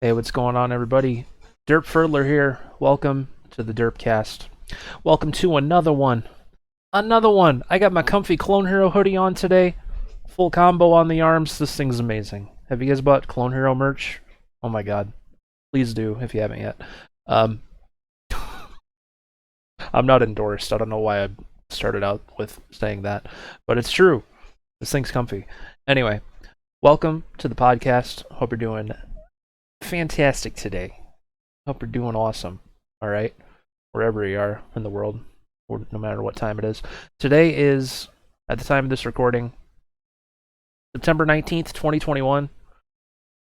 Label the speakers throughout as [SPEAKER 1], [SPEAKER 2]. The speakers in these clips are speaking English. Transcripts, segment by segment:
[SPEAKER 1] Hey, what's going on, everybody? Derpferdler here. Welcome to the DerpCast. Welcome to another one. Another one. I got my comfy Clone Hero hoodie on today. Full combo on the arms. This thing's amazing. Have you guys bought Clone Hero merch? Oh my god. Please do if you haven't yet. Um, I'm not endorsed. I don't know why I started out with saying that, but it's true. This thing's comfy. Anyway, welcome to the podcast. Hope you're doing fantastic today. Hope you're doing awesome. All right, wherever you are in the world, or no matter what time it is. Today is, at the time of this recording, September 19th, 2021.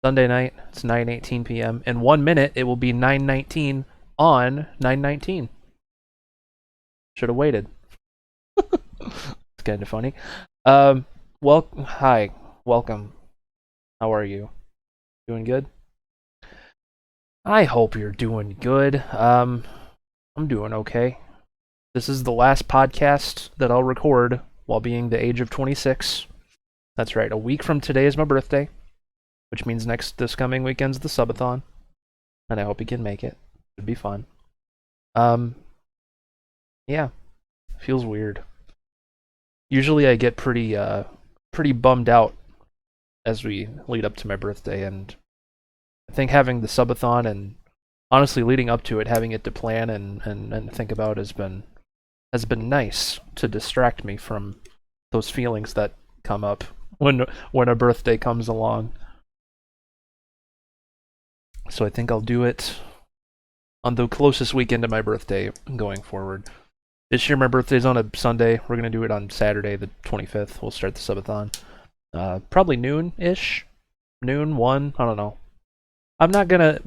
[SPEAKER 1] Sunday night. It's 9:18 p.m. In 1 minute, it will be 9:19 on 9:19. Should have waited. It's kind of funny. Hi, welcome. How are you? Doing good? I hope you're doing good. I'm doing okay. This is the last podcast that I'll record while being the age of 26. That's right, a week from today is my birthday, which means this coming weekend's the subathon, and I hope you can make it. It'd be fun. Yeah, feels weird. Usually I get pretty bummed out as we lead up to my birthday, and I think having the subathon and honestly leading up to it, having it to plan and think about has been nice to distract me from those feelings that come up when a birthday comes along. So I think I'll do it on the closest weekend to my birthday going forward. This year my birthday's on a Sunday. We're gonna do it on Saturday, the 25th. We'll start the subathon. Probably noon-ish. Noon, 1, I don't know. I'm not gonna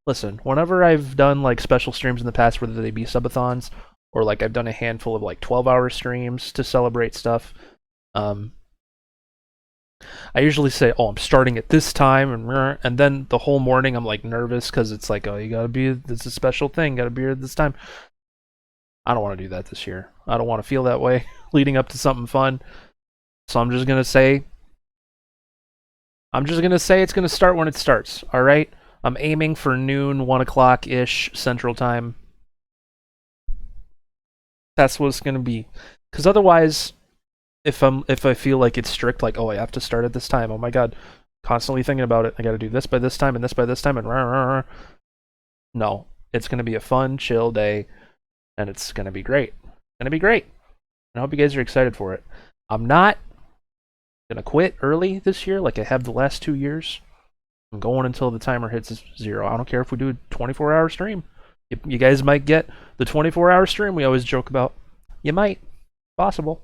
[SPEAKER 1] listen, whenever I've done like special streams in the past, whether they be subathons or like I've done a handful of like 12-hour streams to celebrate stuff, I usually say, "Oh, I'm starting at this time," and then the whole morning I'm like nervous because it's like, "Oh, you gotta be. This is a special thing. Gotta be here at this time." I don't want to do that this year. I don't want to feel that way leading up to something fun. So I'm just gonna say it's gonna start when it starts. All right. I'm aiming for noon, 1 o'clock ish Central Time. That's what it's gonna be. Because otherwise, if I feel like it's strict, like, oh, I have to start at this time. Oh my god, constantly thinking about it. I got to do this by this time and this by this time and rah, rah, rah. No, it's gonna be a fun, chill day, and it's gonna be great. It's gonna be great. I hope you guys are excited for it. I'm not gonna quit early this year like I have the last 2 years. I'm going until the timer hits 0. I don't care if we do a 24-hour stream. You guys might get the 24-hour stream we always joke about. You might. Possible.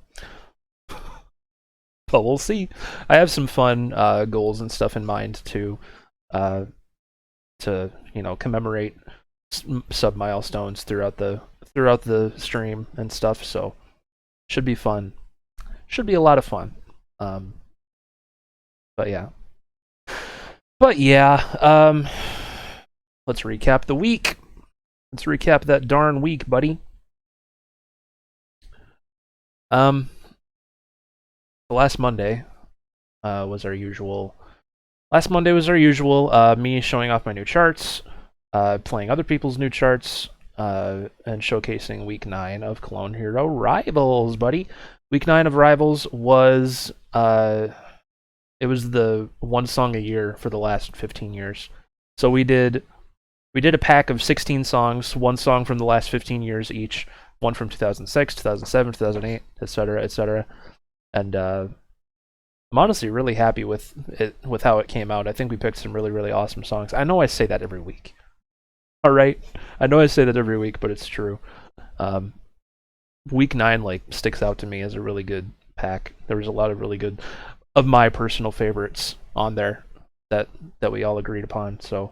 [SPEAKER 1] But we'll see. I have some fun goals and stuff in mind to commemorate sub milestones throughout the stream and stuff. So should be fun. Should be a lot of fun. But yeah. Let's recap the week. Let's recap that darn week, buddy. Last Monday was our usual. Me showing off my new charts, playing other people's new charts, and showcasing week 9 of Clone Hero Rivals, buddy. Week 9 of Rivals was it was the one song a year for the last 15 years. So we did a pack of 16 songs, one song from the last 15 years each, one from 2006, 2007, 2008, etc., etc. And I'm honestly really happy with how it came out. I think we picked some really, really awesome songs. I know I say that every week. All right, I know I say that every week, but it's true. Week 9 like sticks out to me as a really good pack. There was a lot of really good of my personal favorites on there that we all agreed upon. So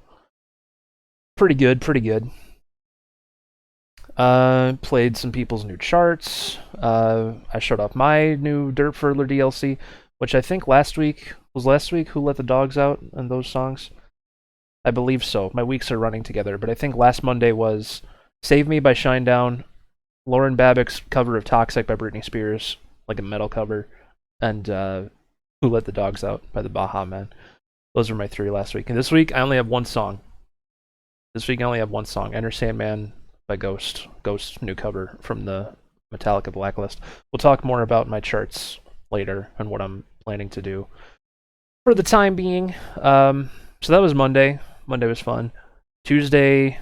[SPEAKER 1] pretty good. Played some people's new charts. I showed off my new DerpFerdler DLC, which I think last week, Who Let the Dogs Out, and those songs. I believe so. My weeks are running together, but I think last Monday was Save Me by Shinedown, Lauren Babbitt's cover of Toxic by Britney Spears, like a metal cover, and Who Let the Dogs Out by the Baha Men. Those were my 3 last week. And this week, I only have one song. Enter Sandman by Ghost. Ghost new cover from the Metallica Blacklist. We'll talk more about my charts later and what I'm planning to do for the time being. So that was Monday. Monday was fun. Tuesday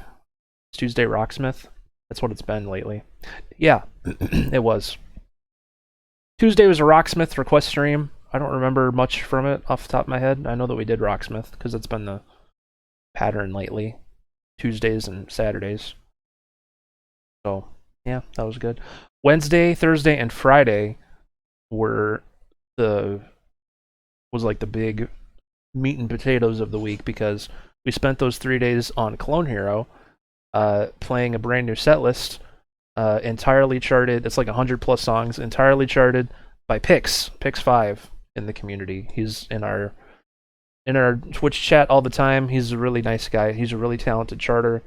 [SPEAKER 1] Rocksmith. That's what it's been lately. Yeah, it was. Tuesday was a Rocksmith request stream. I don't remember much from it off the top of my head. I know that we did Rocksmith because it's been the pattern lately. Tuesdays and Saturdays. So, yeah, that was good. Wednesday, Thursday, and Friday was like the big meat and potatoes of the week because we spent those 3 days on Clone Hero playing a brand new set list, entirely charted. It's like 100 plus songs, entirely charted by Pix5 in the community. He's in our Twitch chat all the time. He's a really nice guy. He's a really talented charter.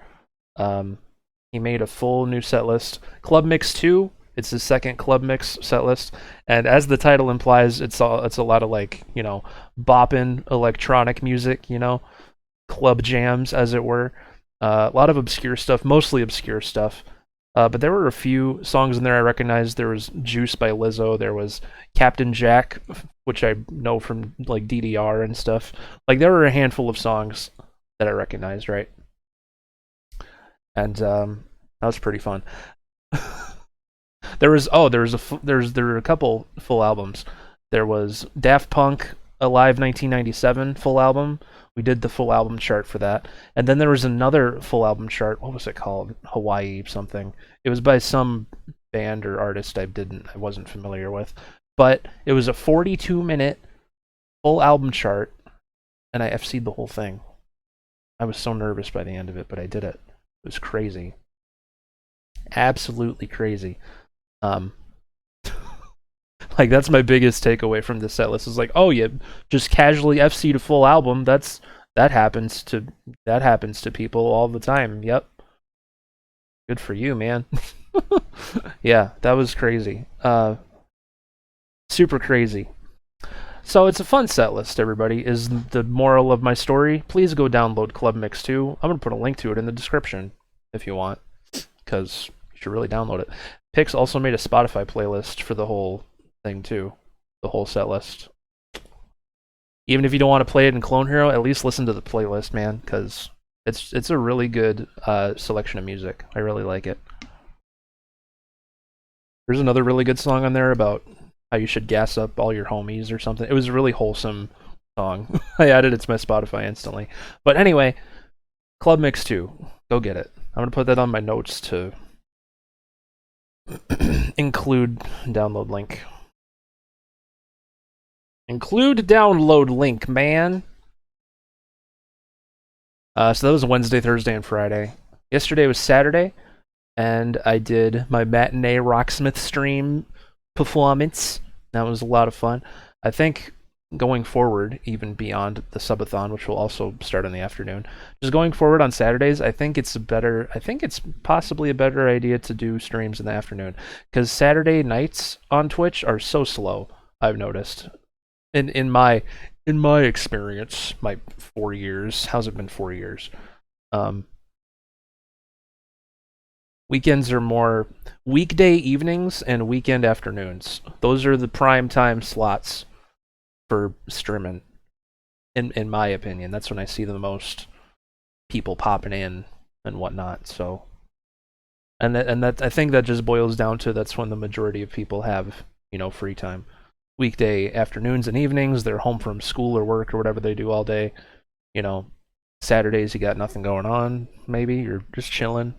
[SPEAKER 1] He made a full new set list. Club Mix 2. It's his second Club Mix set list, and as the title implies, it's a lot of like, you know, bopping electronic music, you know, club jams as it were. A lot of obscure stuff, mostly obscure stuff. But there were a few songs in there I recognized. There was Juice by Lizzo. There was Captain Jack, which I know from like DDR and stuff. Like there were a handful of songs that I recognized, right? And that was pretty fun. There were a couple full albums. There was Daft Punk Alive 1997 full album. We did the full album chart for that. And then there was another full album chart. What was it called? Hawaii something. It was by some band or artist I wasn't familiar with. But it was a 42-minute full album chart, and I FC'd the whole thing. I was so nervous by the end of it, but I did it. It was crazy. Absolutely crazy. Like that's my biggest takeaway from this set list is like, oh, you just casually FC'd a full album. That happens to people all the time. Yep. Good for you, man. Yeah, that was crazy. Super crazy. So it's a fun set list, everybody, is the moral of my story. Please go download Club Mix 2. I'm going to put a link to it in the description if you want, because you should really download it. Pix also made a Spotify playlist for the whole thing, too. The whole set list. Even if you don't want to play it in Clone Hero, at least listen to the playlist, man, because it's a really good selection of music. I really like it. There's another really good song on there about how you should gas up all your homies or something. It was a really wholesome song. I added it to my Spotify instantly. But anyway, Club Mix 2. Go get it. I'm going to put that on my notes to include download link. Include download link, man. So that was Wednesday, Thursday, and Friday. Yesterday was Saturday, and I did my matinee Rocksmith stream performance. That was a lot of fun. I think going forward, even beyond the subathon, which will also start in the afternoon, just going forward on Saturdays, I think it's possibly a better idea to do streams in the afternoon, because Saturday nights on Twitch are so slow. I've noticed. In my experience, my 4 years. How's it been 4 years? Weekends are more weekday evenings and weekend afternoons. Those are the prime time slots for streaming, in my opinion. That's when I see the most people popping in and whatnot. So, and that I think that just boils down to that's when the majority of people have, free time. Weekday afternoons and evenings, they're home from school or work or whatever they do all day. Saturdays you got nothing going on. Maybe you're just chilling.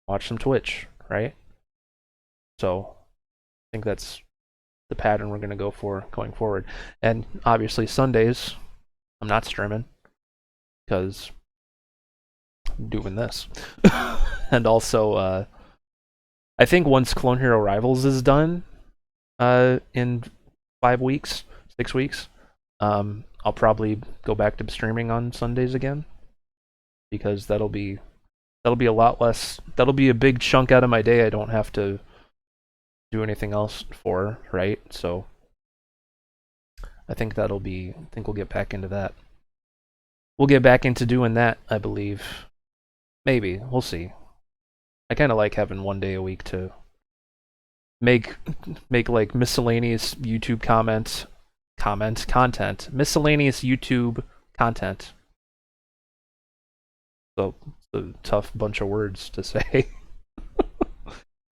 [SPEAKER 1] Watch some Twitch, right? So, I think that's the pattern we're going to go for going forward. And obviously Sundays, I'm not streaming because I'm doing this. And also, I think once Clone Hero Rivals is done, in 5 weeks, 6 weeks, I'll probably go back to streaming on Sundays again, because that'll be a lot less. That'll be a big chunk out of my day I don't have to do anything else for, right? So I think we'll get back into that. we'll get back into doing that, I believe. Maybe. We'll see. I kind of like having one day a week to make like miscellaneous YouTube content, miscellaneous YouTube content. So it's a tough bunch of words to say.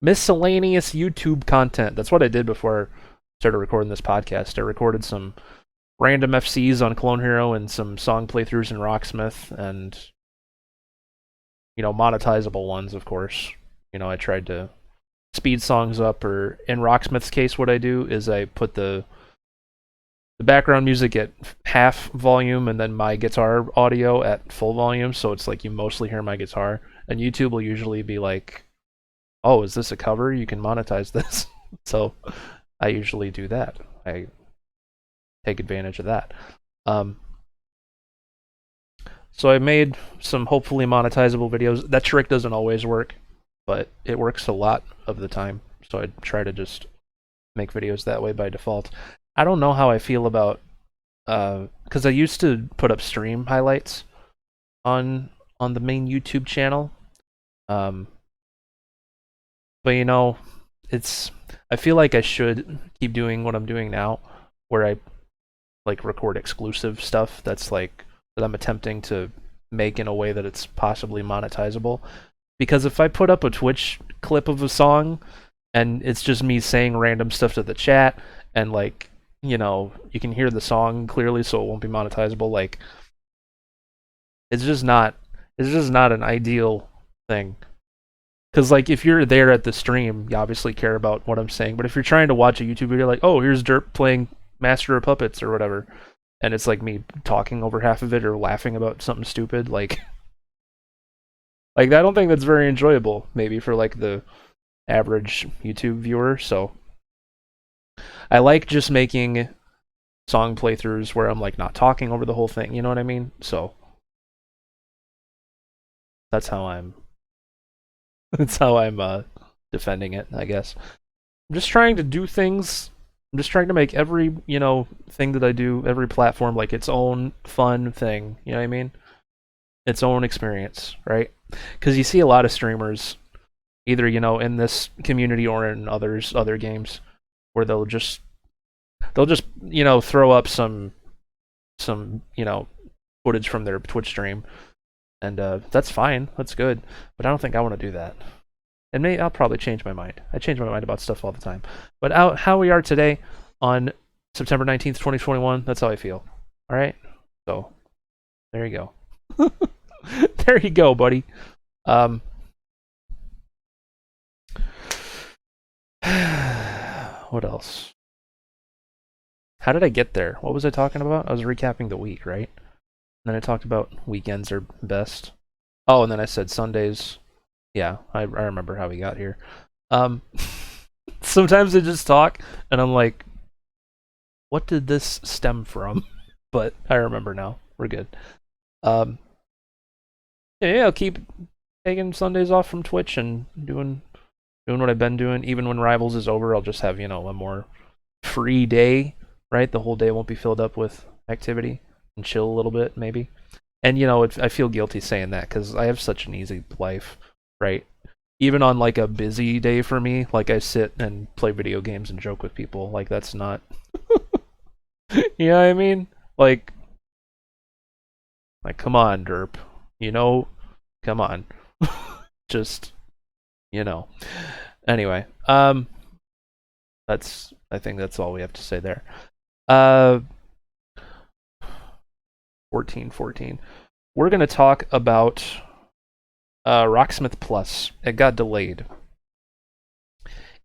[SPEAKER 1] Miscellaneous YouTube content. That's what I did before I started recording this podcast. I recorded some random FCs on Clone Hero and some song playthroughs in Rocksmith, and monetizable ones, of course. I tried to speed songs up, or in Rocksmith's case, what I do is I put the background music at half volume and then my guitar audio at full volume, so it's like you mostly hear my guitar. And YouTube will usually be like, oh, is this a cover? You can monetize this. So I usually do that. I take advantage of that. So I made some hopefully monetizable videos. That trick doesn't always work, but it works a lot of the time. So I try to just make videos that way by default. I don't know how I feel about, because I used to put up stream highlights on the main YouTube channel. But I feel like I should keep doing what I'm doing now, where I like record exclusive stuff that's like that I'm attempting to make in a way that it's possibly monetizable. Because if I put up a Twitch clip of a song and it's just me saying random stuff to the chat, and like, you can hear the song clearly, so it won't be monetizable, like it's just not an ideal thing. Because, like, if you're there at the stream, you obviously care about what I'm saying. But if you're trying to watch a YouTube video, like, oh, here's Derp playing Master of Puppets or whatever, and it's like me talking over half of it or laughing about something stupid, like I don't think that's very enjoyable, maybe for like the average YouTube viewer. So I like just making song playthroughs where I'm like not talking over the whole thing, you know what I mean? So that's how I'm defending it, I guess. I'm just trying to do things. I'm just trying to make every, thing that I do, every platform, like its own fun thing, you know what I mean? Its own experience, right? Because you see a lot of streamers, either, in this community or in other games, where they'll just throw up some footage from their Twitch stream, and that's fine, that's good, but I don't think I want to do that. And I'll probably change my mind. I change my mind about stuff all the time. But how we are today on September 19th, 2021, that's how I feel. All right? So, there you go. There you go, buddy. What else? How did I get there? What was I talking about? I was recapping the week, right? And then I talked about weekends are best. Oh, and then I said Sundays. Yeah, I remember how we got here. Sometimes I just talk, and I'm like, what did this stem from? But I remember now. We're good. Yeah, I'll keep taking Sundays off from Twitch and doing what I've been doing. Even when Rivals is over, I'll just have, a more free day, right? The whole day won't be filled up with activity, and chill a little bit, maybe. And, I feel guilty saying that, because I have such an easy life, right? Even on, like, a busy day for me, like, I sit and play video games and joke with people. Like, that's not... You know what I mean? Like, come on, Derp. Come on. Just, Anyway, I think that's all we have to say there. 14. We're going to talk about Rocksmith Plus. It got delayed.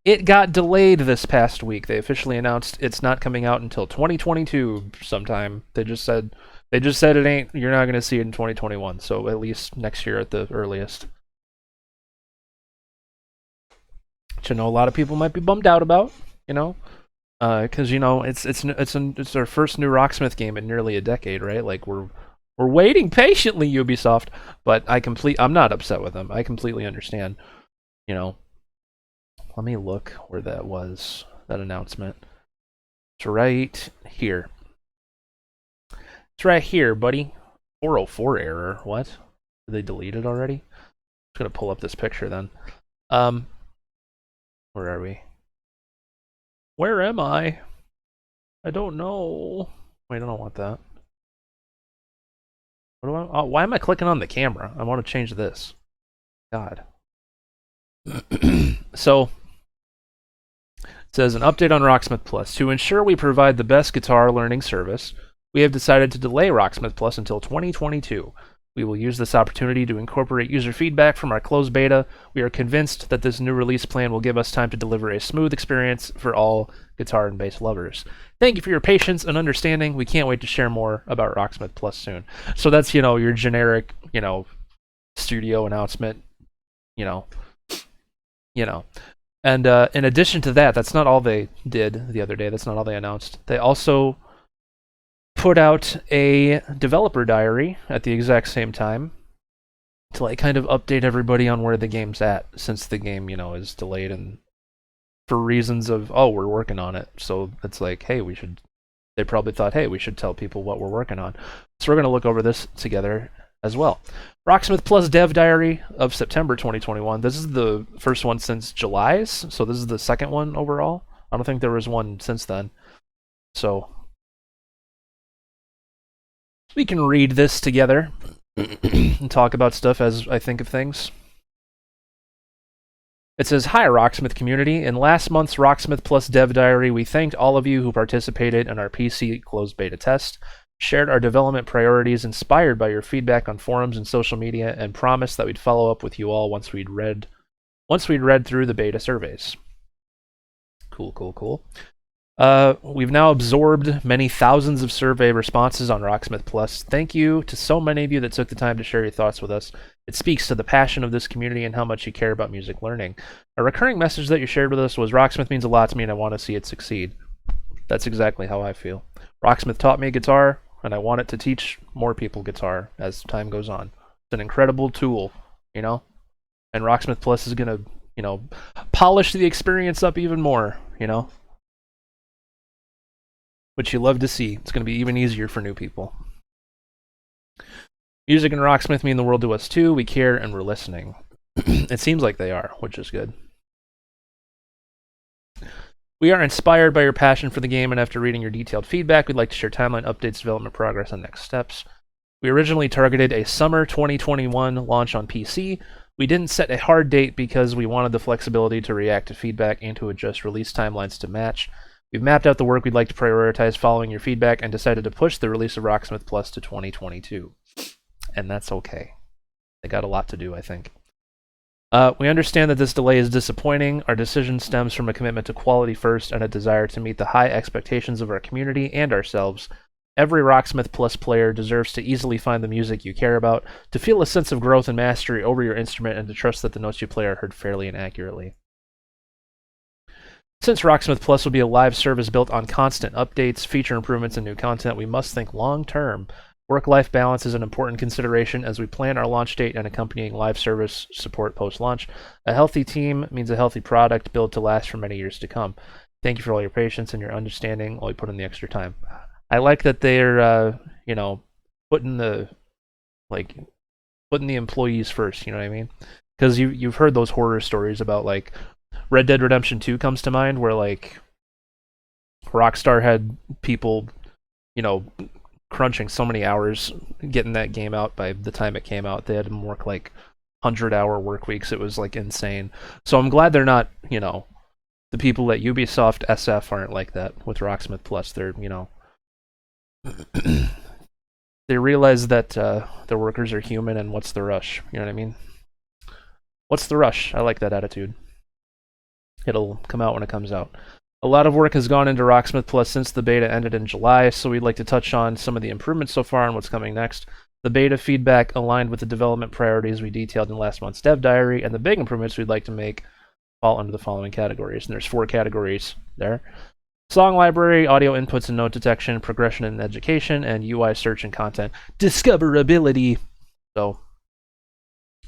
[SPEAKER 1] It got delayed this past week. They officially announced it's not coming out until 2022 sometime. They just said it ain't. You're not going to see it in 2021. So at least next year at the earliest. Which I know a lot of people might be bummed out about. Because it's our first new Rocksmith game in nearly a decade, right? Like we're waiting patiently, Ubisoft. But I'm not upset with them. I completely understand. Let me look where that was, that announcement. It's right here. It's right here, buddy. 404 error. What? Did they delete it already? I'm just gonna pull up this picture then. Um, where are we? Where am I? I don't know. Wait, I don't want that. What do I? Oh, why am I clicking on the camera? I want to change this. God. So, it says an update on Rocksmith Plus. To ensure we provide the best guitar learning service, we have decided to delay Rocksmith Plus until 2022. We will use this opportunity to incorporate user feedback from our closed beta. We are convinced that this new release plan will give us time to deliver a smooth experience for all guitar and bass lovers. Thank you for your patience and understanding. We can't wait to share more about Rocksmith Plus soon. So that's, your generic, studio announcement, you know, And in addition to that, that's not all they did the other day. That's not all they announced. They also put out a developer diary at the exact same time to kind of update everybody on where the game's at, since the game, is delayed and for reasons of, we're working on it. So it's like, hey, they probably thought, hey, we should tell people what we're working on. So we're going to look over this together as well. Rocksmith Plus Dev Diary of September 2021. This is the first one since July's, so this is the second one overall. I don't think there was one since then. So we can read this together and talk about stuff as I think of things. It says, hi, Rocksmith community. In last month's Rocksmith Plus Dev Diary, we thanked all of you who participated in our PC closed beta test, shared our development priorities inspired by your feedback on forums and social media, and promised that we'd follow up with you all once we'd read through the beta surveys. Cool. We've now absorbed many thousands of survey responses on Rocksmith Plus. Thank you to so many of you that took the time to share your thoughts with us. It speaks to the passion of this community and how much you care about music learning. A recurring message that you shared with us was, Rocksmith means a lot to me and I want to see it succeed. That's exactly how I feel. Rocksmith taught me guitar, and I want it to teach more people guitar as time goes on. It's an incredible tool, and Rocksmith Plus is going to, polish the experience up even more, which you love to see. It's going to be even easier for new people. Music and Rocksmith mean the world to us too. We care and we're listening. It seems like they are, which is good. We are inspired by your passion for the game, and after reading your detailed feedback, we'd like to share timeline updates, development progress, and next steps. We originally targeted a summer 2021 launch on PC. We didn't set a hard date because we wanted the flexibility to react to feedback and to adjust release timelines to match. We've mapped out the work we'd like to prioritize following your feedback and decided to push the release of Rocksmith Plus to 2022. And that's okay. They got a lot to do, I think. We understand that this delay is disappointing. Our decision stems from a commitment to quality first and a desire to meet the high expectations of our community and ourselves. Every Rocksmith Plus player deserves to easily find the music you care about, to feel a sense of growth and mastery over your instrument, and to trust that the notes you play are heard fairly and accurately. Since Rocksmith Plus will be a live service built on constant updates, feature improvements, and new content, we must think long-term. Work-life balance is an important consideration as we plan our launch date and accompanying live service support post-launch. A healthy team means a healthy product built to last for many years to come. Thank you for all your patience and your understanding while we put in the extra time. I like that they're, putting the employees first. You know what I mean? Because you've heard those horror stories about Red Dead Redemption 2 comes to mind, where Rockstar had people, crunching so many hours getting that game out. By the time it came out, they had them work 100-hour work weeks. It was insane. So I'm glad they're not, the people at Ubisoft SF aren't like that with Rocksmith Plus. They're, they realize that their workers are human, and what's the rush? You know what I mean? What's the rush? I like that attitude. It'll come out when it comes out. A lot of work has gone into Rocksmith Plus since the beta ended in July, so we'd like to touch on some of the improvements so far and what's coming next. The beta feedback aligned with the development priorities we detailed in last month's dev diary, and the big improvements we'd like to make fall under the following categories. And there's 4 categories there. Song library, audio inputs and note detection, progression and education, and UI search and content discoverability. So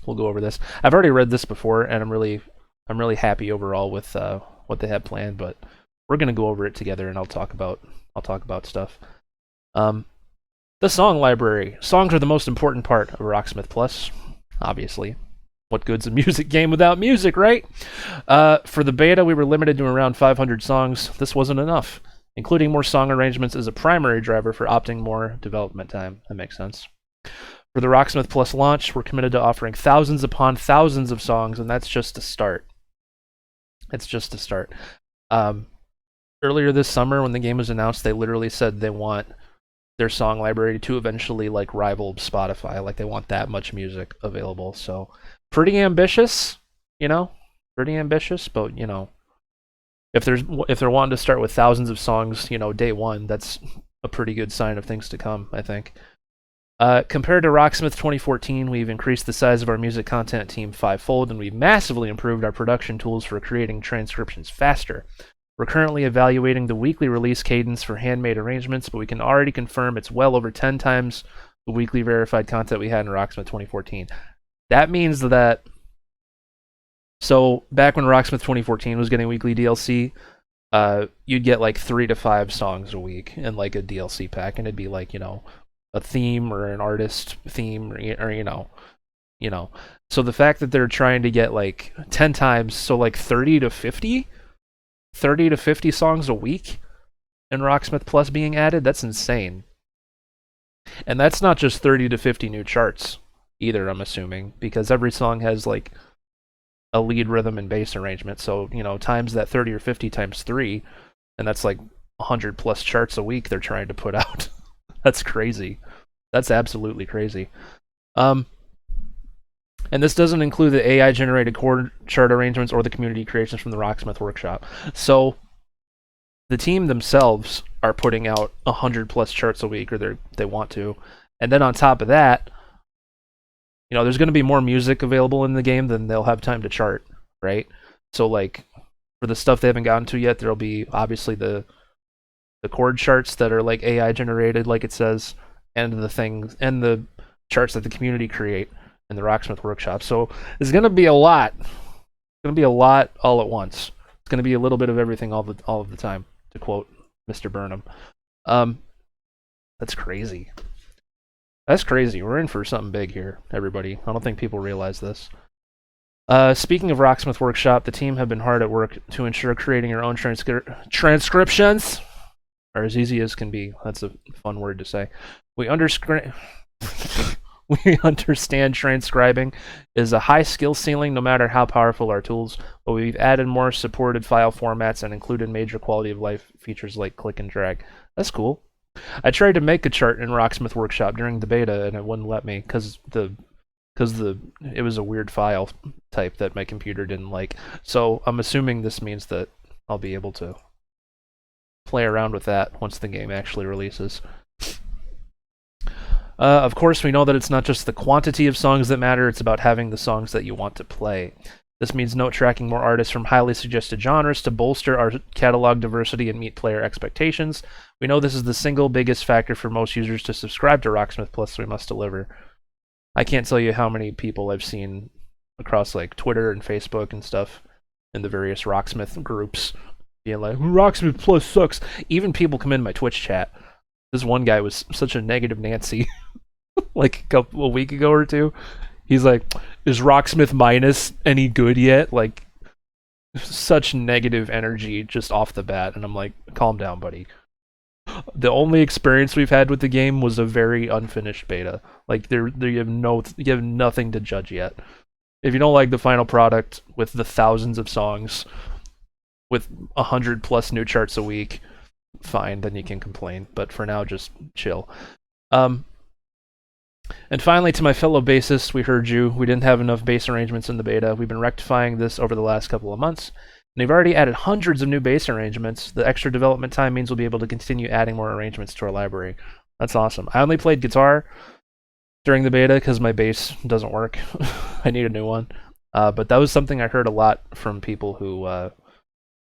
[SPEAKER 1] we'll go over this. I've already read this before, and I'm really happy overall with what they had planned, but we're gonna go over it together, and I'll talk about stuff. The The song library. Songs are the most important part of Rocksmith Plus, obviously. What good's a music game without music, right? For the beta, we were limited to around 500 songs. This wasn't enough. Including more song arrangements is a primary driver for opting more development time. That makes sense. For the Rocksmith Plus launch, we're committed to offering thousands upon thousands of songs, and that's just a start. It's just a start. Earlier this summer, when the game was announced, they literally said they want their song library to eventually like rival Spotify. Like they want that much music available. So pretty ambitious, you know, pretty ambitious. But you know, if they're wanting to start with thousands of songs, you know, day one, that's a pretty good sign of things to come, I think. Compared to Rocksmith 2014, we've increased the size of our music content team fivefold, and we've massively improved our production tools for creating transcriptions faster. We're currently evaluating the weekly release cadence for handmade arrangements, but we can already confirm it's well over 10 times the weekly verified content we had in Rocksmith 2014. That means that, so back when Rocksmith 2014 was getting weekly DLC, you'd get like 3 to 5 songs a week in like a DLC pack, and it'd be like, you know, a theme or an artist theme or you know. So the fact that they're trying to get like 10 times, so like 30 to 50 songs a week in Rocksmith Plus being added, that's insane. And that's not just 30 to 50 new charts either, I'm assuming, because every song has like a lead rhythm and bass arrangement. So, you know, times that 30 or 50 times 3, and that's like 100 plus charts a week they're trying to put out. That's crazy. That's absolutely crazy. And this doesn't include the AI-generated chord chart arrangements or the community creations from the Rocksmith workshop. So the team themselves are putting out 100 plus charts a week, or they want to. And then on top of that, you know, there's going to be more music available in the game than they'll have time to chart, right? So like for the stuff they haven't gotten to yet, there'll be obviously the chord charts that are like AI generated, like it says, and the things and the charts that the community create in the Rocksmith workshop. So there's gonna be a lot. It's gonna be a lot all at once. It's gonna be a little bit of everything all of the time, to quote Mr. Burnham. That's crazy. That's crazy. We're in for something big here, everybody. I don't think people realize this. Speaking of Rocksmith Workshop, the team have been hard at work to ensure creating your own transcriptions are as easy as can be. That's a fun word to say. We understand transcribing is a high skill ceiling no matter how powerful our tools, but we've added more supported file formats and included major quality of life features like click and drag. That's cool. I tried to make a chart in Rocksmith Workshop during the beta and it wouldn't let me because it was a weird file type that my computer didn't like. So I'm assuming this means that I'll be able to play around with that once the game actually releases. Of course, we know that it's not just the quantity of songs that matter, it's about having the songs that you want to play. This means note tracking more artists from highly suggested genres to bolster our catalog diversity and meet player expectations. We know this is the single biggest factor for most users to subscribe to Rocksmith Plus, so we must deliver. I can't tell you how many people I've seen across like Twitter and Facebook and stuff in the various Rocksmith groups being like, Rocksmith Plus sucks. Even people come in my Twitch chat. This one guy was such a negative Nancy like a week ago or two. He's like, is Rocksmith Minus any good yet? Like, such negative energy just off the bat. And I'm like, calm down, buddy. The only experience we've had with the game was a very unfinished beta. Like, you have nothing to judge yet. If you don't like the final product with the thousands of songs, with 100 plus new charts a week, fine, then you can complain. But for now, just chill. And finally, to my fellow bassists, we heard you. We didn't have enough bass arrangements in the beta. We've been rectifying this over the last couple of months. And they've already added hundreds of new bass arrangements. The extra development time means we'll be able to continue adding more arrangements to our library. That's awesome. I only played guitar during the beta because my bass doesn't work. I need a new one. But that was something I heard a lot from people who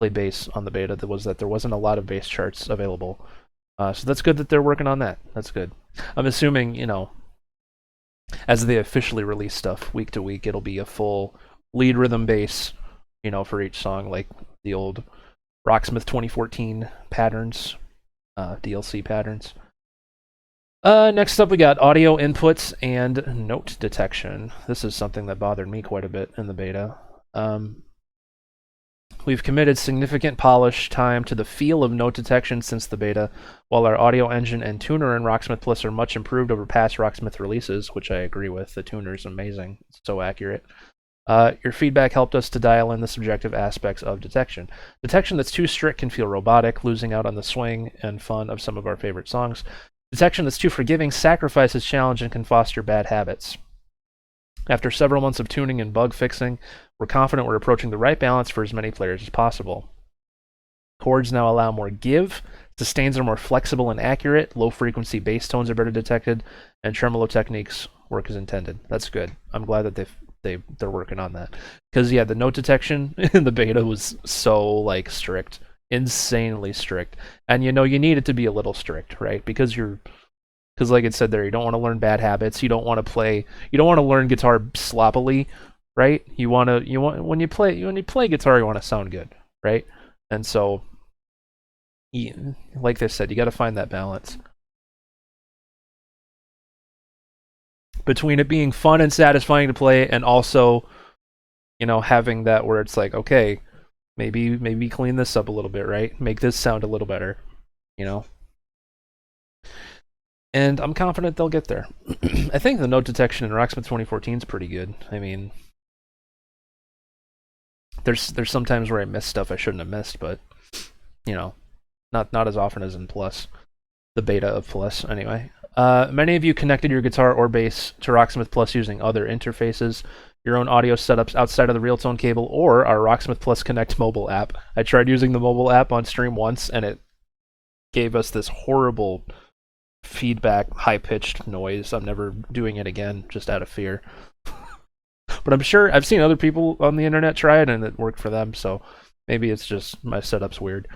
[SPEAKER 1] played bass on the beta, that there wasn't a lot of bass charts available. So that's good that they're working on that. That's good. I'm assuming, you know, as they officially release stuff week to week, it'll be a full lead rhythm bass, you know, for each song, like the old Rocksmith 2014 patterns, DLC patterns. Next up, we got audio inputs and note detection. This is something that bothered me quite a bit in the beta. We've committed significant polish time to the feel of note detection since the beta, while our audio engine and tuner in Rocksmith Plus are much improved over past Rocksmith releases, which I agree with. The tuner is amazing. It's so accurate. Your feedback helped us to dial in the subjective aspects of detection. Detection that's too strict can feel robotic, losing out on the swing and fun of some of our favorite songs. Detection that's too forgiving sacrifices challenge and can foster bad habits. After several months of tuning and bug fixing, we're confident we're approaching the right balance for as many players as possible. Chords now allow more give, sustains are more flexible and accurate, low-frequency bass tones are better detected, and tremolo techniques work as intended. That's good. I'm glad that they're working on that. Because, yeah, the note detection in the beta was so, like, strict. Insanely strict. And, you know, you need it to be a little strict, right? Because like it said there, you don't want to learn bad habits. You don't want to learn guitar sloppily, right? When you play guitar, you want to sound good, right? And so, like they said, you got to find that balance between it being fun and satisfying to play, and also, you know, having that where it's like, okay, maybe clean this up a little bit, right? Make this sound a little better, you know. And I'm confident they'll get there. I think the note detection in Rocksmith 2014 is pretty good. I mean, there's some times where I miss stuff I shouldn't have missed, but, you know, not as often as in Plus, the beta of Plus, anyway. Many of you connected your guitar or bass to Rocksmith Plus using other interfaces, your own audio setups outside of the Realtone cable, or our Rocksmith Plus Connect mobile app. I tried using the mobile app on stream once, and it gave us this horrible feedback, high-pitched noise. I'm never doing it again, just out of fear. But I'm sure I've seen other people on the internet try it, and it worked for them, so maybe it's just my setup's weird.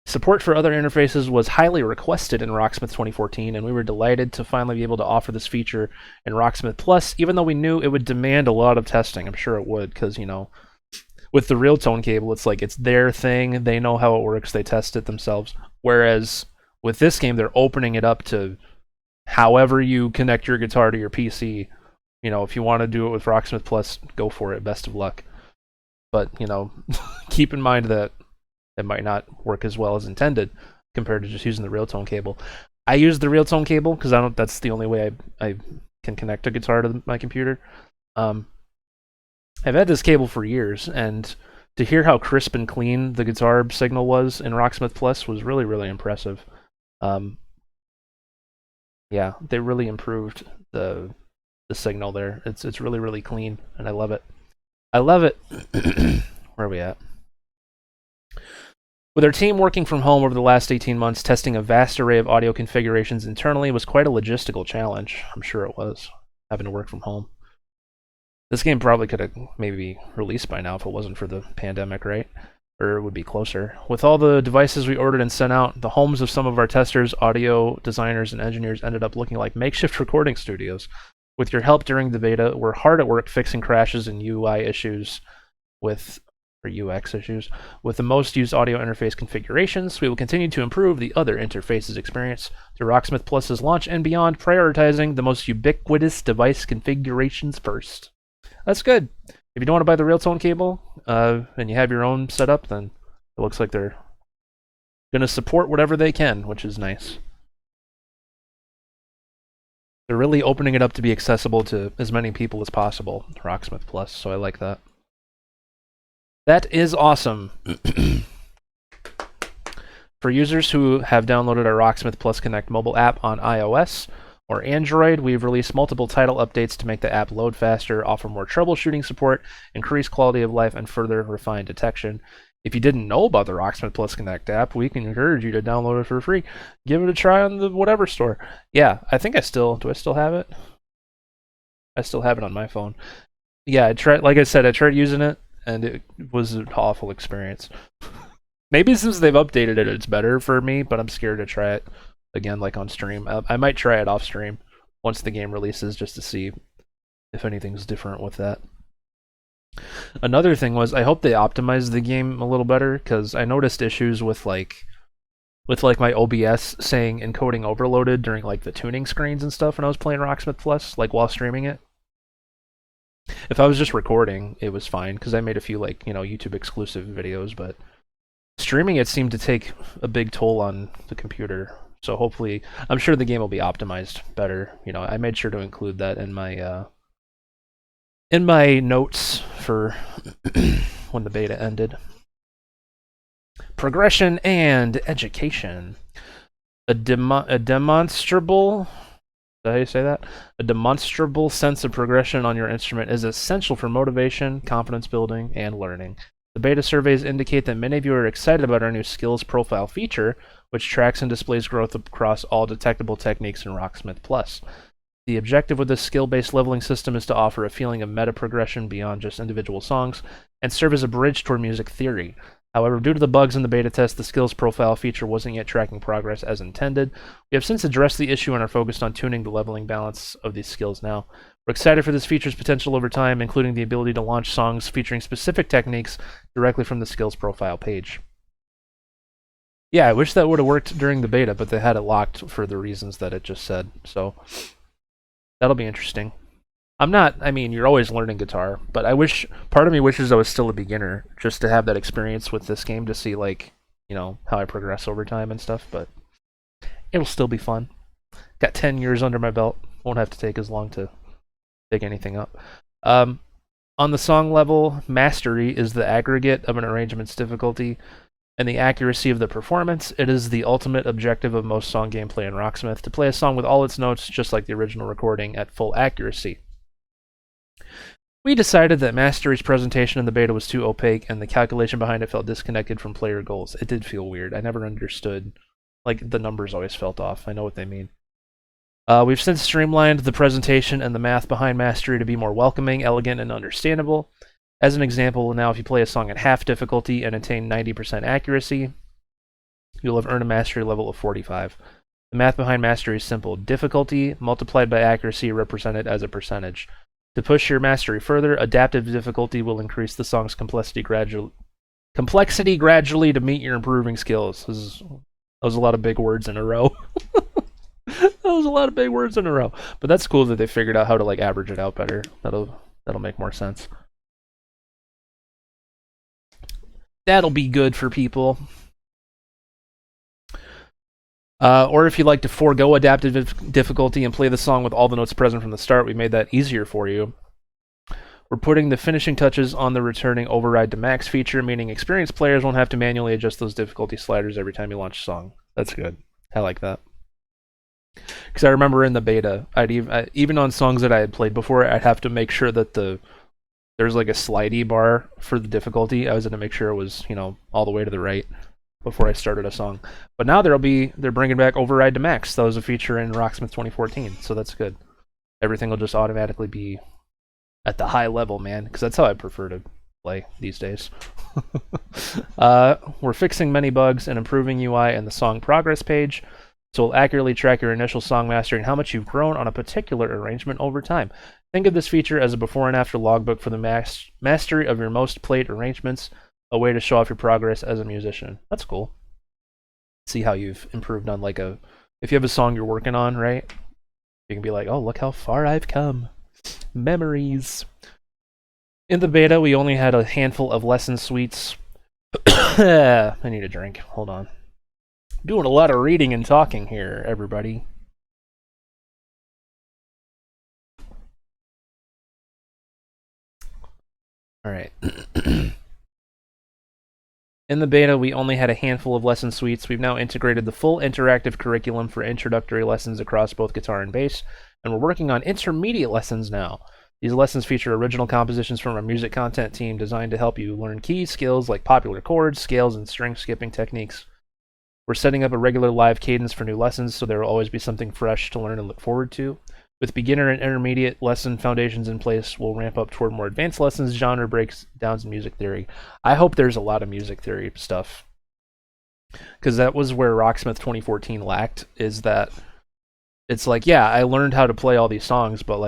[SPEAKER 1] Support for other interfaces was highly requested in Rocksmith 2014, and we were delighted to finally be able to offer this feature in Rocksmith Plus, even though we knew it would demand a lot of testing. I'm sure it would, because, you know, with the Realtone cable, it's like it's their thing, they know how it works, they test it themselves. Whereas with this game, they're opening it up to however you connect your guitar to your PC. You know, if you want to do it with Rocksmith Plus, go for it, best of luck. But, you know, keep in mind that it might not work as well as intended compared to just using the Realtone cable. I use the Realtone cable because that's the only way I can connect a guitar to my computer. I've had this cable for years, and to hear how crisp and clean the guitar signal was in Rocksmith Plus was really, really impressive. Yeah, they really improved the signal there. It's really, really clean, and I love it. I love it. Where are we at? With our team working from home over the last 18 months, testing a vast array of audio configurations internally was quite a logistical challenge. I'm sure it was, having to work from home. This game probably could have maybe released by now if it wasn't for the pandemic, right? Or it would be closer. With all the devices we ordered and sent out, the homes of some of our testers, audio designers, and engineers ended up looking like makeshift recording studios. With your help during the beta, we're hard at work fixing crashes and UI issues or UX issues. With the most used audio interface configurations, we will continue to improve the other interfaces experience through Rocksmith Plus's launch and beyond, prioritizing the most ubiquitous device configurations first. That's good. If you don't want to buy the Realtone cable, and you have your own setup, then it looks like they're going to support whatever they can, which is nice. They're really opening it up to be accessible to as many people as possible, Rocksmith Plus, so I like that. That is awesome. For users who have downloaded our Rocksmith Plus Connect mobile app on iOS or Android, we've released multiple title updates to make the app load faster, offer more troubleshooting support, increase quality of life, and further refine detection. If you didn't know about the Rocksmith Plus Connect app, we can encourage you to download it for free. Give it a try on the whatever store. Yeah, I think do I still have it? I still have it on my phone. Yeah, like I said, I tried using it, and it was an awful experience. Maybe since they've updated it, it's better for me, but I'm scared to try it again, like on stream. I might try it off stream once the game releases, just to see if anything's different with that. Another thing was, I hope they optimized the game a little better, because I noticed issues with, like, with like my OBS saying encoding overloaded during like the tuning screens and stuff when I was playing Rocksmith Plus, like while streaming it. If I was just recording, it was fine because I made a few like, YouTube exclusive videos, but streaming it seemed to take a big toll on the computer. So hopefully, I'm sure the game will be optimized better. I made sure to include that in my notes for when the beta ended. Progression and education. A demonstrable, is that how you say that? A demonstrable sense of progression on your instrument is essential for motivation, confidence building, and learning. The beta surveys indicate that many of you are excited about our new skills profile feature, which tracks and displays growth across all detectable techniques in Rocksmith Plus. The objective with this skill-based leveling system is to offer a feeling of meta progression beyond just individual songs and serve as a bridge toward music theory. However, due to the bugs in the beta test, the skills profile feature wasn't yet tracking progress as intended. We have since addressed the issue and are focused on tuning the leveling balance of these skills now. We're excited for this feature's potential over time, including the ability to launch songs featuring specific techniques directly from the skills profile page. Yeah, I wish that would have worked during the beta, but they had it locked for the reasons that it just said, so that'll be interesting. You're always learning guitar, but part of me wishes I was still a beginner, just to have that experience with this game to see, how I progress over time and stuff, but it'll still be fun. Got 10 years under my belt, won't have to take as long to pick anything up. On the song level, mastery is the aggregate of an arrangement's difficulty and the accuracy of the performance. It is the ultimate objective of most song gameplay in Rocksmith, to play a song with all its notes just like the original recording at full accuracy. We decided that Mastery's presentation in the beta was too opaque, and the calculation behind it felt disconnected from player goals. It did feel weird. I never understood. The numbers always felt off. I know what they mean. We've since streamlined the presentation and the math behind Mastery to be more welcoming, elegant, and understandable. As an example, now if you play a song at half difficulty and attain 90% accuracy, you'll have earned a Mastery level of 45. The math behind Mastery is simple. Difficulty multiplied by accuracy represented as a percentage. To push your mastery further, adaptive difficulty will increase the song's complexity gradually to meet your improving skills. That was a lot of big words in a row. But that's cool that they figured out how to average it out better. That'll make more sense. That'll be good for people. Or if you'd like to forego adaptive difficulty and play the song with all the notes present from the start, we made that easier for you. We're putting the finishing touches on the returning override to max feature, meaning experienced players won't have to manually adjust those difficulty sliders every time you launch a song. That's good. I like that. Because I remember in the beta, even on songs that I had played before, I'd have to make sure that there's a slidey bar for the difficulty. I was going to make sure it was, all the way to the right before I started a song. But now they're bringing back override to max. That was a feature in Rocksmith 2014, so that's good. Everything will just automatically be at the high level, man, because that's how I prefer to play these days. We're fixing many bugs and improving UI and the song progress page, so it'll accurately track your initial song mastery and how much you've grown on a particular arrangement over time. Think of this feature as a before and after logbook for the mastery of your most played arrangements, a way to show off your progress as a musician. That's cool. See how you've improved on if you have a song you're working on, right? You can be like, oh, look how far I've come. Memories. In the beta, we only had a handful of lesson suites. I need a drink. Hold on. Doing a lot of reading and talking here, everybody. All right. In the beta, we only had a handful of lesson suites. We've now integrated the full interactive curriculum for introductory lessons across both guitar and bass, and we're working on intermediate lessons now. These lessons feature original compositions from our music content team designed to help you learn key skills like popular chords, scales, and string skipping techniques. We're setting up a regular live cadence for new lessons, so there will always be something fresh to learn and look forward to. With beginner and intermediate lesson foundations in place, we'll ramp up toward more advanced lessons, genre breakdowns, and music theory. I hope there's a lot of music theory stuff, because that was where Rocksmith 2014 lacked, is that it's yeah, I learned how to play all these songs, but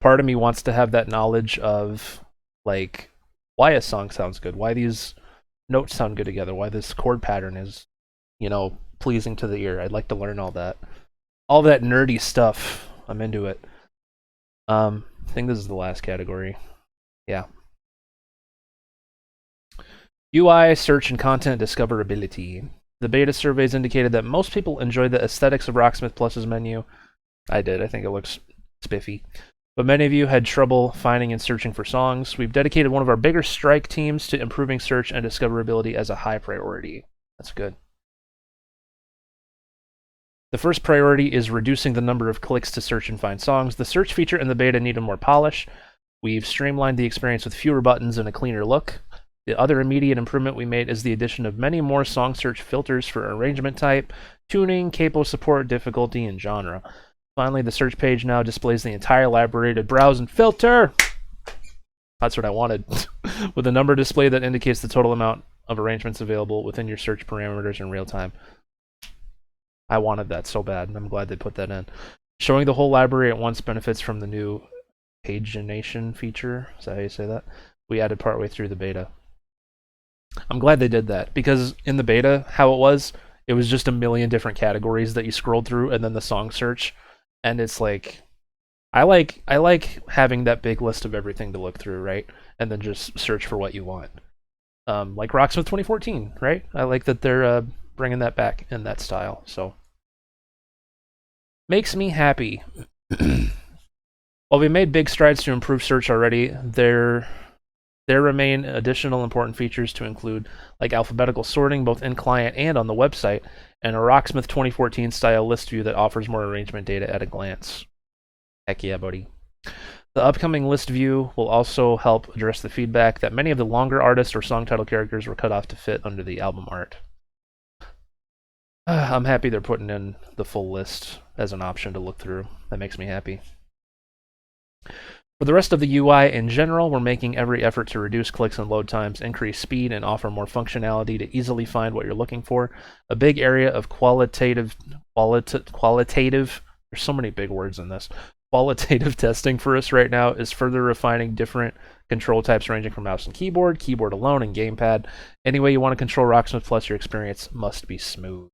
[SPEAKER 1] part of me wants to have that knowledge of why a song sounds good, why these notes sound good together, why this chord pattern is pleasing to the ear. I'd like to learn all that. All that nerdy stuff. I'm into it. I think this is the last category. Yeah. UI, search, and content discoverability. The beta surveys indicated that most people enjoy the aesthetics of Rocksmith Plus's menu. I did. I think it looks spiffy. But many of you had trouble finding and searching for songs. We've dedicated one of our bigger strike teams to improving search and discoverability as a high priority. That's good. The first priority is reducing the number of clicks to search and find songs. The search feature in the beta needed more polish. We've streamlined the experience with fewer buttons and a cleaner look. The other immediate improvement we made is the addition of many more song search filters for arrangement type, tuning, capo support, difficulty, and genre. Finally, the search page now displays the entire library to browse and filter. That's what I wanted. With a number display that indicates the total amount of arrangements available within your search parameters in real time. I wanted that so bad, and I'm glad they put that in. Showing the whole library at once benefits from the new pagination feature. Is that how you say that? We added partway through the beta. I'm glad they did that, because in the beta, how it was just a million different categories that you scrolled through, and then the song search, and it's like, I like having that big list of everything to look through, right? And then just search for what you want. Like Rocksmith 2014, right? I like that they're bringing that back in that style, so. Makes me happy. While we made big strides to improve search already, there remain additional important features to include, like alphabetical sorting both in client and on the website, and a Rocksmith 2014 style list view that offers more arrangement data at a glance. Heck yeah, buddy. The upcoming list view will also help address the feedback that many of the longer artists or song title characters were cut off to fit under the album art. I'm happy they're putting in the full list as an option to look through. That makes me happy. For the rest of the UI in general, we're making every effort to reduce clicks and load times, increase speed, and offer more functionality to easily find what you're looking for. A big area of qualitative, there's so many big words in this, qualitative testing for us right now is further refining different control types ranging from mouse and keyboard, keyboard alone, and gamepad. Any way you want to control Rocksmith Plus, your experience must be smooth.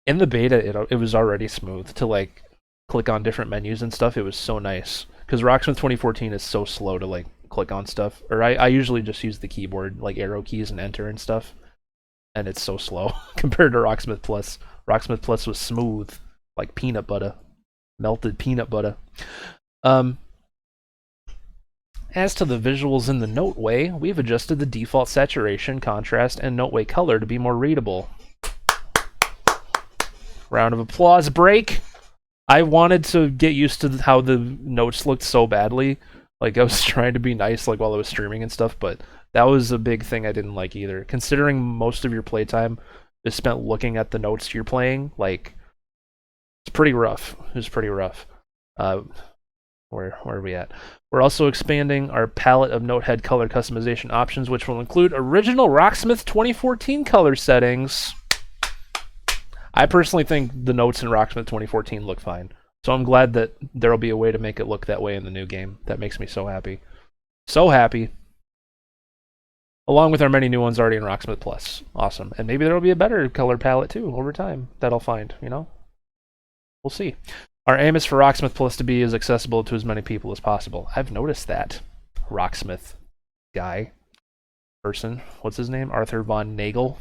[SPEAKER 1] In the beta, it was already smooth to like click on different menus and stuff. It was so nice because Rocksmith 2014 is so slow to like click on stuff. Or I usually just use the keyboard, like arrow keys and enter and stuff, and it's so slow compared to Rocksmith Plus. Rocksmith Plus was smooth, like peanut butter, melted peanut butter. As to the visuals in the Noteway, we've adjusted the default saturation, contrast, and Noteway color to be more readable. Round of applause break. I wanted to get used to how the notes looked so badly. Like, I was trying to be nice like while I was streaming and stuff, but that was a big thing I didn't like either. Considering most of your playtime is spent looking at the notes you're playing, like, it's pretty rough. It was pretty rough. Where are we at? We're also expanding our palette of notehead color customization options, which will include original Rocksmith 2014 color settings. I personally think the notes in Rocksmith 2014 look fine. So I'm glad that there'll be a way to make it look that way in the new game. That makes me so happy. So happy. Along with our many new ones already in Rocksmith Plus. Awesome. And maybe there'll be a better color palette too over time that I'll find, you know? We'll see. Our aim is for Rocksmith Plus to be as accessible to as many people as possible. I've noticed that. Rocksmith guy. Person. What's his name? Arthur Von Nagel.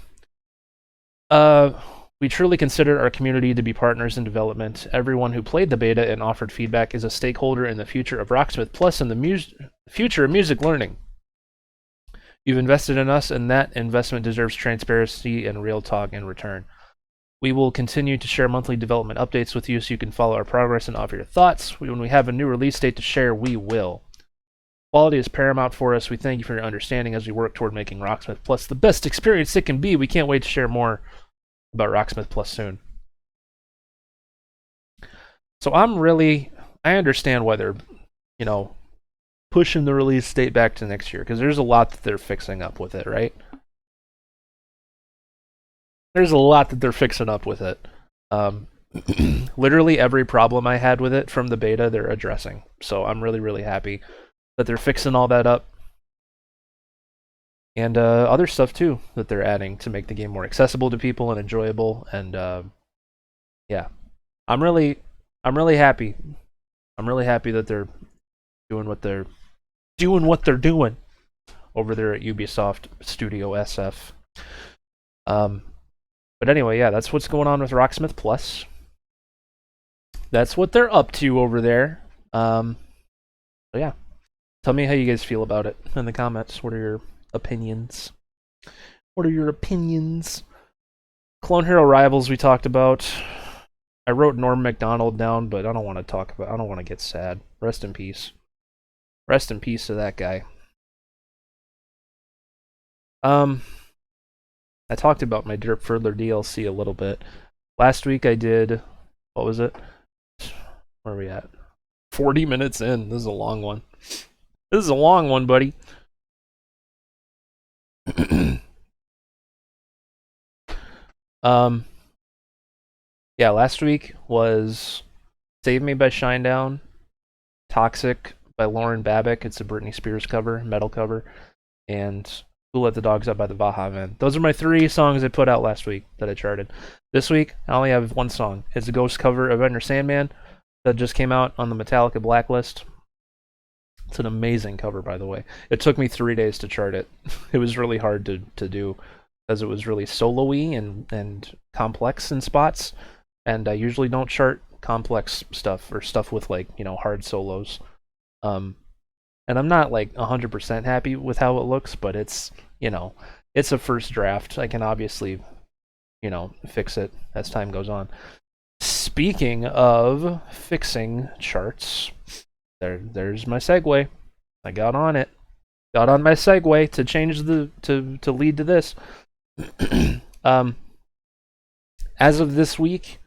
[SPEAKER 1] We truly consider our community to be partners in development. Everyone who played the beta and offered feedback is a stakeholder in the future of Rocksmith Plus and the future of music learning. You've invested in us, and that investment deserves transparency and real talk in return. We will continue to share monthly development updates with you so you can follow our progress and offer your thoughts. When we have a new release date to share, we will. Quality is paramount for us. We thank you for your understanding as we work toward making Rocksmith Plus the best experience it can be. We can't wait to share more about Rocksmith Plus soon. So I understand why they're, pushing the release date back to next year, because there's a lot that they're fixing up with it, right? There's a lot that they're fixing up with it. Literally every problem I had with it from the beta, they're addressing. So I'm really, really happy that they're fixing all that up. and other stuff too that they're adding to make the game more accessible to people and enjoyable. And yeah, I'm really happy. I'm really happy that they're doing what they're doing over there at Ubisoft Studio SF. But anyway, yeah, that's what's going on with Rocksmith Plus. That's what they're up to over there. So yeah, tell me how you guys feel about it in the comments. What are your opinions? What are your opinions? Clone Hero Rivals we talked about. I wrote Norm Macdonald down, but I don't want to talk about. I don't want to get sad. Rest in peace. Rest in peace to that guy. I talked about my derpferdler DLC a little bit. Last week I did. What was it? Where are we at? 40 minutes in. This is a long one. This is a long one, buddy. Yeah, last week was Save Me by Shinedown, Toxic by Lauren Babick. It's a Britney Spears cover, metal cover, and Who Let the Dogs Out by the Baja Men. Those are my 3 songs I put out last week that I charted. This week, I only have 1 song. It's a ghost cover of Enter Sandman that just came out on the Metallica Blacklist. It's an amazing cover, by the way. It took me 3 days to chart it. It was really hard to do because it was really solo-y and complex in spots. And I usually don't chart complex stuff or stuff with, like, you know, hard solos. And I'm not like 100% happy with how it looks, but it's, you know, it's a first draft. I can obviously, you know, fix it as time goes on. Speaking of fixing charts, there's my segue. I got on it. Got on my segue to change to lead to this. As of this week,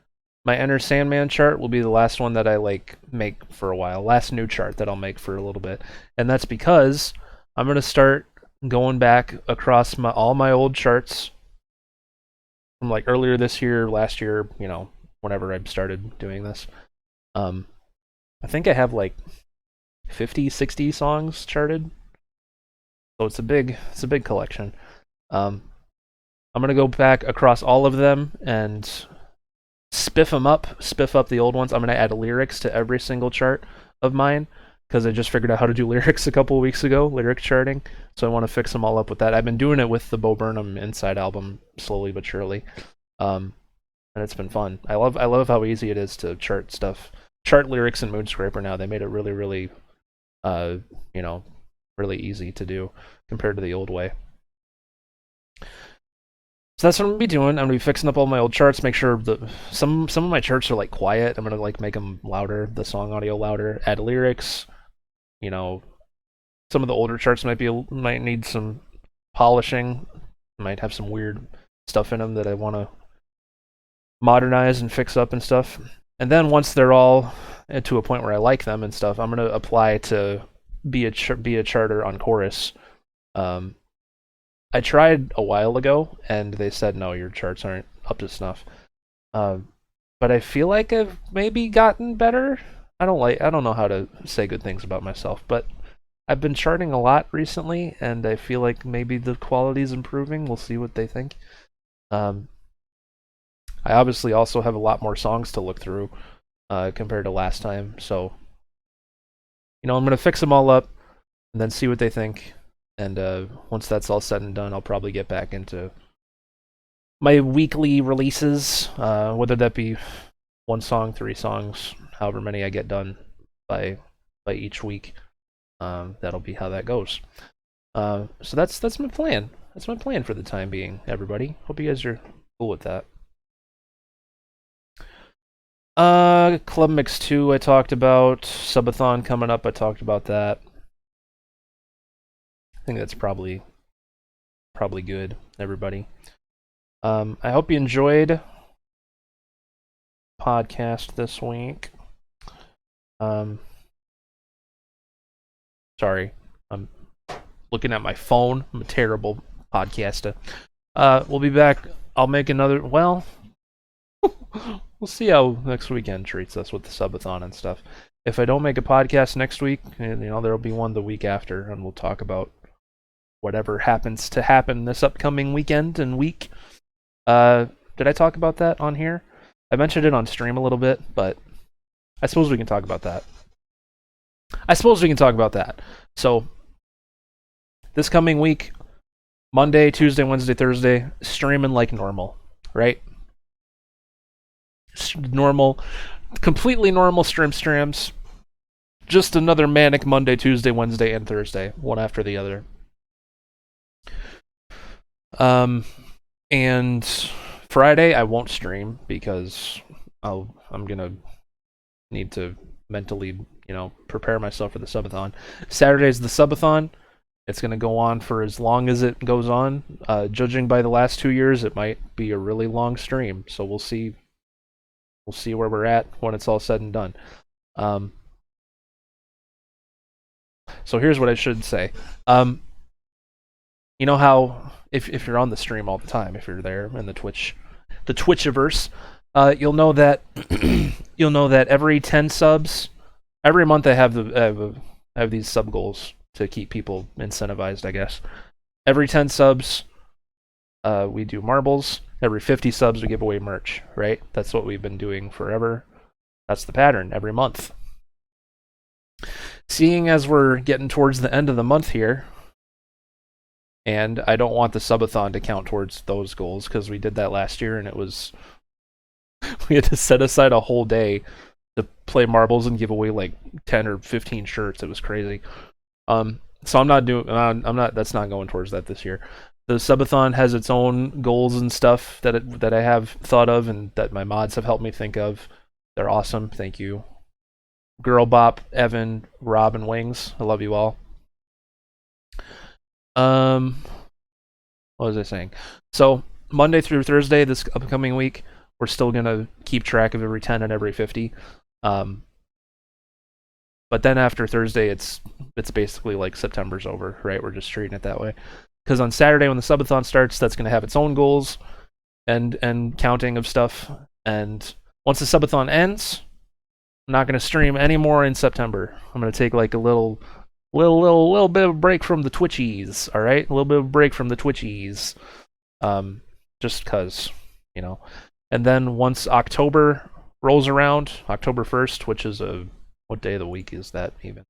[SPEAKER 1] my Enter Sandman chart will be the last one that I like make for a while. Last new chart that I'll make for a little bit. And that's because I'm going to start going back across all my old charts from like earlier this year, last year, you know, whenever I started doing this. I think I have like 50, 60 songs charted. So it's a big collection. I'm going to go back across all of them and spiff up the old ones. I'm going to add lyrics to every single chart of mine because I just figured out how to do lyrics a couple of weeks ago, lyric charting. So I want to fix them all up with that. I've been doing it with the Bo Burnham Inside album slowly but surely. And it's been fun. I love how easy it is to chart stuff. Chart lyrics in Moonscraper now. They made it really, really, you know, really easy to do compared to the old way. So that's what I'm gonna be doing. I'm gonna be fixing up all my old charts. Make sure some of my charts are like quiet. I'm gonna like make them louder, the song audio louder. Add lyrics. You know, some of the older charts might need some polishing. Might have some weird stuff in them that I want to modernize and fix up and stuff. And then once they're all to a point where I like them and stuff, I'm gonna apply to be a charter on Chorus. I tried a while ago, and they said, no, your charts aren't up to snuff. But I feel like I've maybe gotten better. I don't know how to say good things about myself, but I've been charting a lot recently, and I feel like maybe the quality's improving. We'll see what they think. I obviously also have a lot more songs to look through compared to last time, so you know, I'm gonna fix them all up and then see what they think. And once that's all said and done, I'll probably get back into my weekly releases, whether that be 1 song, 3 songs, however many I get done by each week. That'll be how that goes. So that's my plan. That's my plan for the time being, everybody. Hope you guys are cool with that. Club Mix 2 I talked about. Subathon coming up, I talked about that. I think that's probably good, everybody. I hope you enjoyed podcast this week. Sorry, I'm looking at my phone. I'm a terrible podcaster. We'll be back. I'll make another. Well, we'll see how next weekend treats us with the subathon and stuff. If I don't make a podcast next week, you know, there'll be one the week after, and we'll talk about whatever happens to happen this upcoming weekend and week. Did I talk about that on here? I mentioned it on stream a little bit, but I suppose we can talk about that. So, this coming week, Monday, Tuesday, Wednesday, Thursday, streaming like normal, right? Normal, completely normal streams. Just another manic Monday, Tuesday, Wednesday, and Thursday, one after the other. And Friday I won't stream because I'm gonna need to mentally, prepare myself for the subathon. Saturday's the subathon. It's gonna go on for as long as it goes on. Judging by the last 2 years, it might be a really long stream. So we'll see. We'll see where we're at when it's all said and done. So here's what I should say. You know how if you're on the stream all the time, if you're there in the Twitchiverse, you'll know that every 10 subs, every month I have these sub goals to keep people incentivized, I guess. Every 10 subs, we do marbles. Every 50 subs, we give away merch, right? That's what we've been doing forever. That's the pattern every month. Seeing as we're getting towards the end of the month here, and I don't want the subathon to count towards those goals because we did that last year and it was we had to set aside a whole day to play marbles and give away like 10 or 15 shirts. It was crazy. So I'm not that's not going towards that this year. The subathon has its own goals and stuff that I have thought of and that my mods have helped me think of. They're awesome. Thank you. Girl Bop, Evan, Rob, and Wings. I love you all. What was I saying? So Monday through Thursday this upcoming week, we're still gonna keep track of every 10 and every 50. But then after Thursday, it's basically like September's over, right? We're just treating it that way. Because on Saturday when the subathon starts, that's gonna have its own goals and counting of stuff. And once the subathon ends, I'm not gonna stream anymore in September. I'm gonna take like a little bit of a break from the Twitchies, all right? A little bit of a break from the Twitchies, just cause, And then once October rolls around, October 1st, which is what day of the week is that even?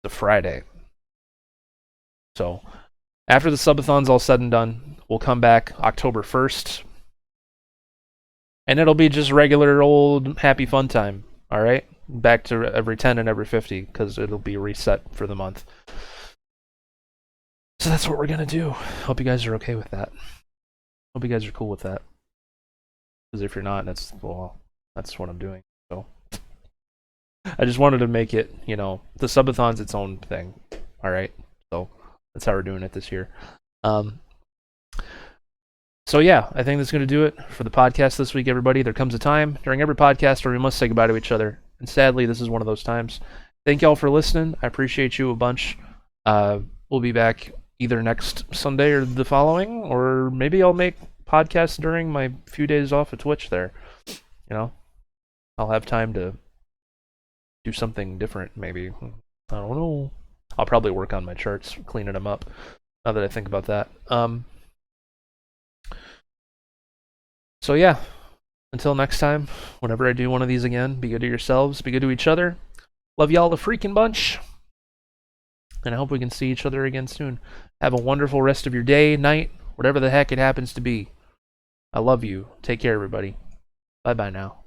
[SPEAKER 1] The Friday. So after the subathon's all said and done, we'll come back October 1st, and it'll be just regular old happy fun time, all right? Back to every 10 and every 50 because it'll be reset for the month. So that's what we're gonna do. Hope you guys are okay with that. Hope you guys are cool with that. Because if you're not, that's what I'm doing. So I just wanted to make it, the subathon's its own thing. All right. So that's how we're doing it this year. So yeah, I think that's going to do it for the podcast this week, everybody. There comes a time during every podcast where we must say goodbye to each other. And sadly, this is one of those times. Thank y'all for listening. I appreciate you a bunch. We'll be back either next Sunday or the following, or maybe I'll make podcasts during my few days off of Twitch there. I'll have time to do something different, maybe. I don't know. I'll probably work on my charts, cleaning them up, now that I think about that. So yeah, until next time, whenever I do one of these again, be good to yourselves, be good to each other. Love y'all a freaking bunch. And I hope we can see each other again soon. Have a wonderful rest of your day, night, whatever the heck it happens to be. I love you. Take care, everybody. Bye-bye now.